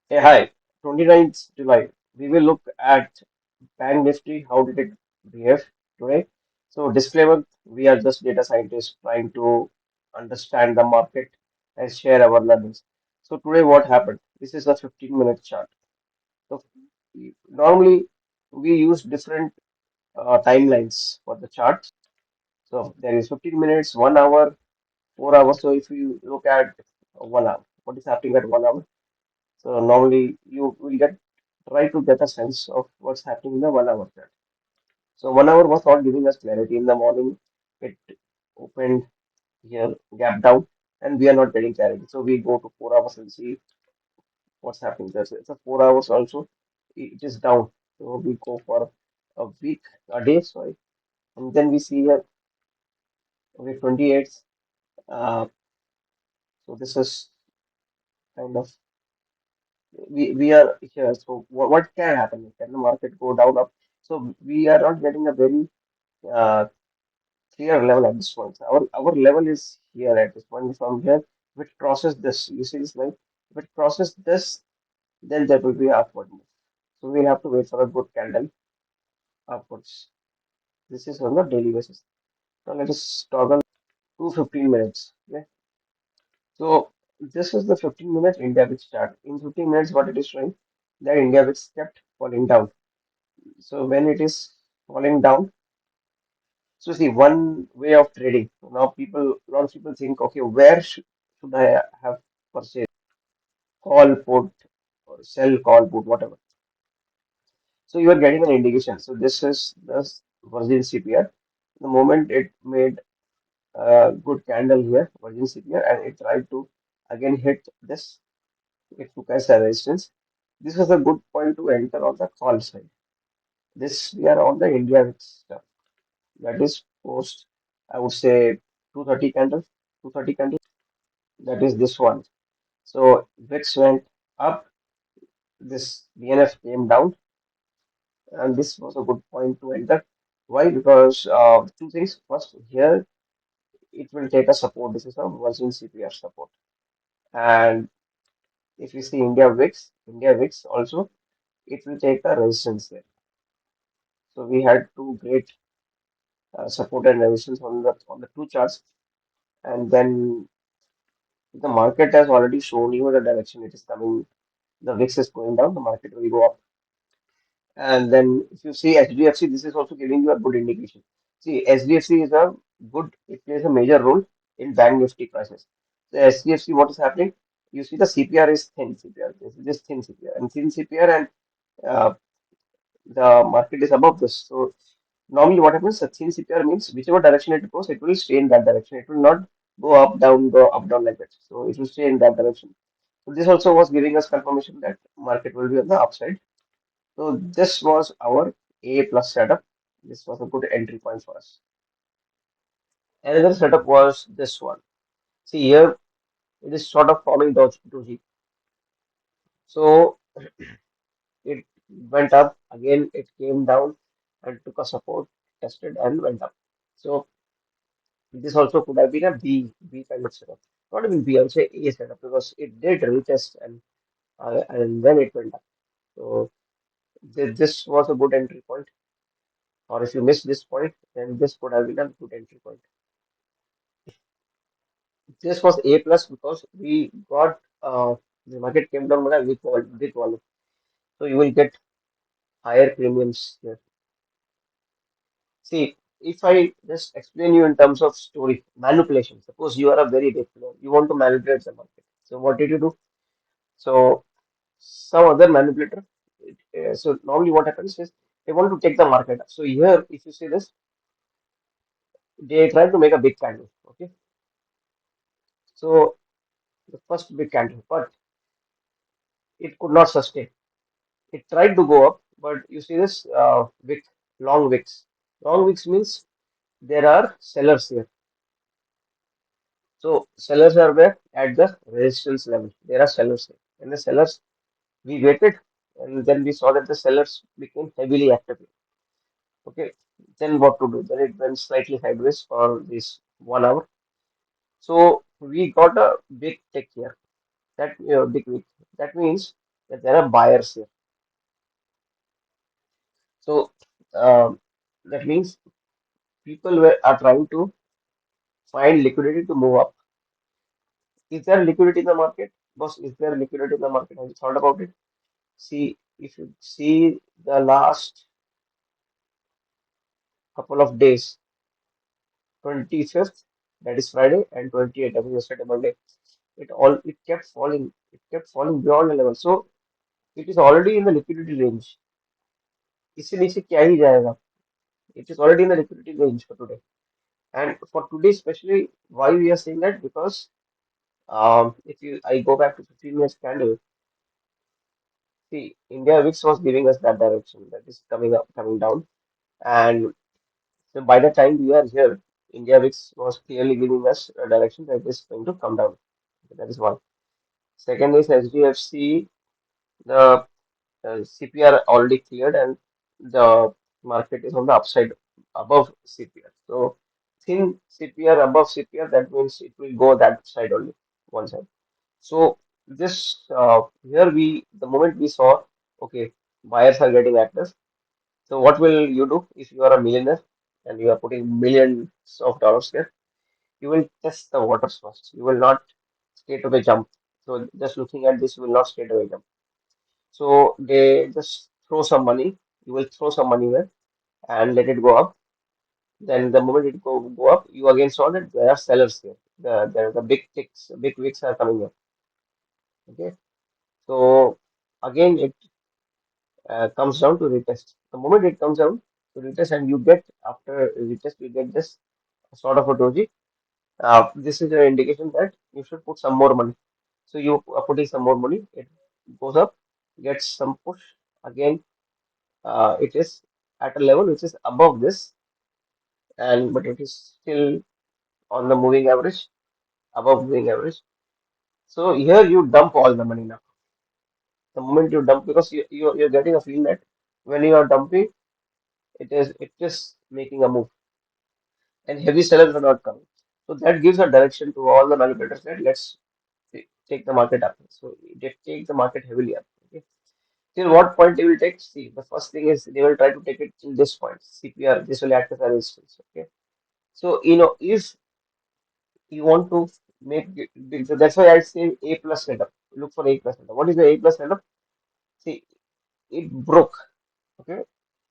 Hey, hi, 29th July. We will look at Bank Nifty. How did it behave today? So, disclaimer, we are just data scientists trying to understand the market and share our learnings. So, today what happened? This is a 15-minute chart. So, normally we use different timelines for the charts. So, there is 15 minutes, 1 hour, 4 hours. So, if you look at 1 hour, what is happening at 1 hour? So normally you will get try to get a sense of what's happening in the 1 hour chart. So 1 hour was not giving us clarity in the morning. It opened here, gap down, and we are not getting clarity. So we go to 4 hours and see what's happening there. So it's a 4 hours also. It is down. So we go for a week, a day, sorry, and then we see here okay 28. Uh, so this is kind of we are here. So what can happen? Can the market go down up? So we are not getting a very uh, clear level at this point. Our level is here at this point. From here, if it crosses this, you see this line. If it crosses this, then there will be upward move. So we'll have to wait for a good candle upwards. This is on the daily basis. Now let us toggle to 15 minutes. Okay. So this is the 15 minutes India which chart. In 15 minutes, what it is showing that India which kept falling down. So when it is falling down, so see one way of trading. Now a lot of people think, okay, where should I have purchased call put or sell call put whatever. So you are getting an indication. So this is the Virgin CPR. The moment it made a good candle here, Virgin CPR, and it tried to again hit this, it took as a resistance. This was a good point to enter on the call side. This we are on the India stuff. That is post, I would say 230 candle, 230 candle. That is this one. So VIX went up, this DNF came down, and this was a good point to enter. Why? Because two things. First, here it will take a support. This is a Virgin CPR support. And if you see India VIX also, it will take a resistance there. So we had two great support and resistance on the two charts, and then the market has already shown you the direction it is coming. The VIX is going down, the market will go up. And then if you see HDFC, this is also giving you a good indication. See, HDFC is a good, it plays a major role in Bank Nifty prices. So HDFC, what is happening? You see the CPR is thin CPR, this is just thin CPR and thin CPR and uh, the market is above this. So normally what happens, a thin CPR means whichever direction it goes, it will stay in that direction. It will not go up, down like that. So it will stay in that direction. So this also was giving us confirmation that market will be on the upside. So this was our A plus setup. This was a good entry point for us. Another setup was this one. See here, it is sort of following doji. So it went up again, it came down and took a support, tested and went up. So this also could have been a B kind of setup. Not even B, I would say A setup because it did retest and then it went up. So this was a good entry point. Or if you miss this point, then this could have been a good entry point. This was A plus because we got the market came down by a big volume. So you will get higher premiums here. See, if I just explain you in terms of story, manipulation. Suppose you are a very big player, you want to manipulate the market. So what did you do? So some other manipulator. So normally what happens is they want to take the market up. So here, if you see this, they try to make a big candle. Okay. So the first big candle, but it could not sustain. It tried to go up, but you see this wick, long wicks. Long wicks means there are sellers here. So sellers are where at the resistance level. There are sellers here. And the sellers, we waited, and then we saw that the sellers became heavily active. Okay, then what to do? Then it went slightly sideways for this 1 hour. So we got a big tick here. That big wick. That means that there are buyers here. So that means are trying to find liquidity to move up. Is there liquidity in the market? Boss, is there liquidity in the market? Have you thought about it? See, if you see the last couple of days, 25th, that is Friday, and 28th, that is yesterday, Monday, it kept falling. It kept falling beyond the level. So it is already in the liquidity range. इससे नीचे क्या ही जाएगा? It is already in the liquidity range for today. And for today, especially, why we are saying that? Because if you I go back to 15 minutes candle, see, India VIX was giving us that direction that is coming up, coming down. And so by the time we are here, India VIX was clearly giving us a direction that is going to come down. That is one. Second is SDFC, the CPR already cleared and the market is on the upside above CPR. So thin CPR above CPR, that means it will go that side only, one side. So this here the moment we saw, okay, buyers are getting active. So what will you do if you are a millionaire and you are putting millions of dollars here? You will test the waters first. You will not straight away jump. So just looking at this, you will not straight away jump. So they just throw some money. You will throw some money there and let it go up. Then the moment it go up, you again saw that there are sellers here. The big ticks, big wicks are coming up. Okay. So again it comes down to retest. The moment it comes down to retest and you get after retest, you get this sort of a doji. This is an indication that you should put some more money. So you are putting some more money, it goes up, gets some push. Again, it is at a level which is above this, and but it is still on the moving average, above moving average. So here you dump all the money now. The moment you dump, because you're getting a feel that when you are dumping, it is making a move, and heavy sellers are not coming. So that gives a direction to all the manipulators that let's take the market up. So they take the market heavily up. Okay. Till what point they will take? See, the first thing is they will try to take it till this point. CPR, this will act as a resistance. Okay. So, if you want to so that's why I say A plus setup. Look for A plus setup. What is the A plus setup? See, it broke. Okay.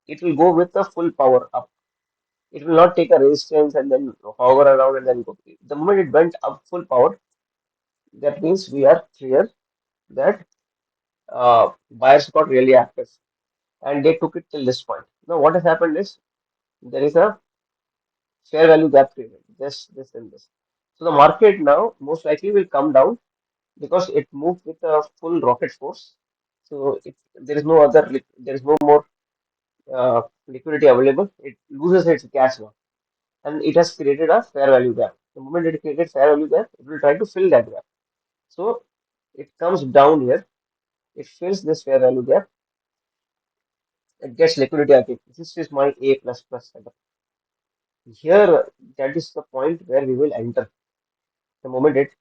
It will go with the full power up. It will not take a resistance and then hover around and then go. The moment it went up full power, that means we are clear that buyers got really active and they took it till this point. Now, what has happened is there is a fair value gap created, this, and this. So the market now most likely will come down because it moved with a full rocket force. So there is no there is no more liquidity available. It loses its gas now, and it has created a fair value gap. The moment it created fair value gap, it will try to fill that gap. So it comes down here. It fills this fair value gap. It gets liquidity. I think this is my A plus plus setup. Here, that is the point where we will enter. The moment it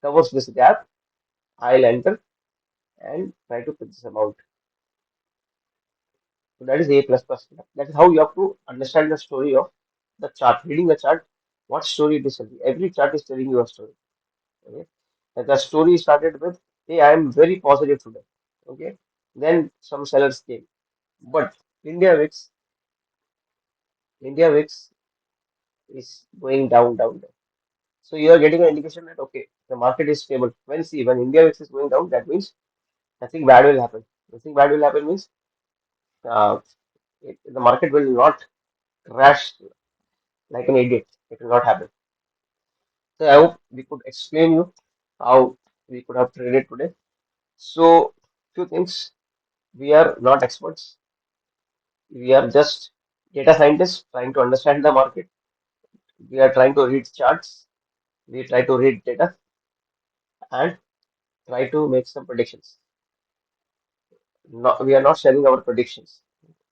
covers this gap, I'll enter and try to put this amount. So that is A plus plus. That is how you have to understand the story of the chart. Reading the chart, what story it is telling. Every chart is telling you a story. Okay. And the story started with, hey, I am very positive today. Okay. Then some sellers came. But India VIX, India VIX is going down, down, down. So you are getting an indication that okay, the market is stable. When India VIX is going down, that means nothing bad will happen. Nothing bad will happen means uh, the market will not crash like an idiot. It will not happen. So I hope we could explain you how we could have traded today. So few things. We are not experts. We are just data scientists trying to understand the market. We are trying to read charts. We try to read data and try to make some predictions. We are not sharing our predictions.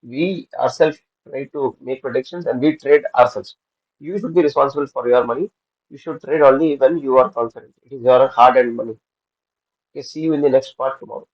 We ourselves try to make predictions and we trade ourselves. You should be responsible for your money. You should trade only when you are confident. It is your hard earned money. Okay, see you in the next part tomorrow.